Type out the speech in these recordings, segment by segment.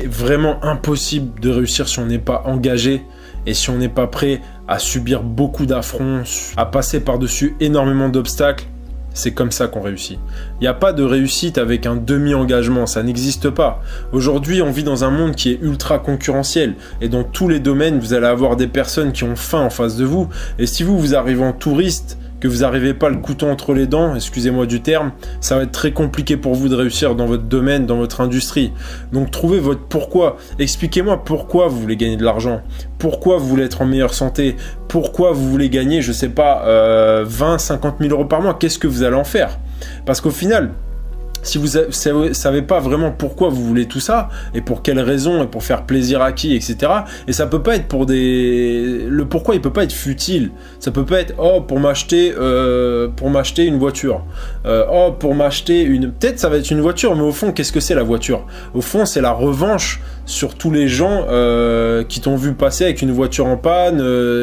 C'est vraiment impossible de réussir si on n'est pas engagé et si on n'est pas prêt à subir beaucoup d'affronts, à passer par-dessus énormément d'obstacles. C'est comme ça qu'on réussit. Il n'y a pas de réussite avec un demi-engagement, ça n'existe pas. Aujourd'hui, on vit dans un monde qui est ultra concurrentiel et dans tous les domaines, vous allez avoir des personnes qui ont faim en face de vous. Et si vous arrivez en touriste, que vous n'arrivez pas le couteau entre les dents, excusez-moi du terme, ça va être très compliqué pour vous de réussir dans votre domaine, dans votre industrie. Donc trouvez votre pourquoi. Expliquez-moi pourquoi vous voulez gagner de l'argent, pourquoi vous voulez être en meilleure santé, pourquoi vous voulez gagner, je sais pas, 20, 50 000 euros par mois, qu'est-ce que vous allez en faire? Parce qu'au final, si vous ne savez pas vraiment pourquoi vous voulez tout ça, et pour quelles raisons, et pour faire plaisir à qui, etc. Et ça peut pas être pour des... Le pourquoi, il peut pas être futile. Ça peut pas être, oh, pour m'acheter une voiture. Oh, pour m'acheter une... Peut-être ça va être une voiture, mais au fond, qu'est-ce que c'est la voiture? Au fond, c'est la revanche sur tous les gens qui t'ont vu passer avec une voiture en panne,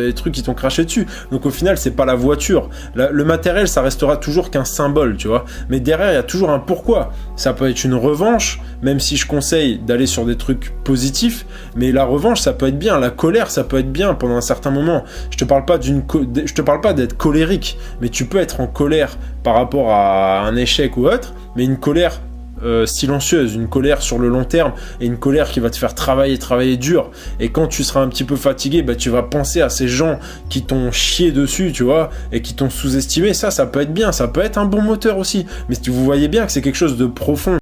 et trucs qui t'ont craché dessus. Donc au final, c'est pas la voiture. Le matériel, ça restera toujours qu'un symbole, tu vois. Mais derrière, il y a toujours un pourquoi. Ça peut être une revanche, même si je conseille d'aller sur des trucs positifs, mais la revanche, ça peut être bien. La colère, ça peut être bien pendant un certain moment. Je te parle pas d'être colérique, mais tu peux être en colère par rapport à un échec ou autre, mais une colère silencieuse, une colère sur le long terme et une colère qui va te faire travailler dur. Et quand tu seras un petit peu fatigué, bah, tu vas penser à ces gens qui t'ont chié dessus, tu vois, et qui t'ont sous-estimé. Ça peut être bien, ça peut être un bon moteur aussi. Mais vous voyez bien que c'est quelque chose de profond.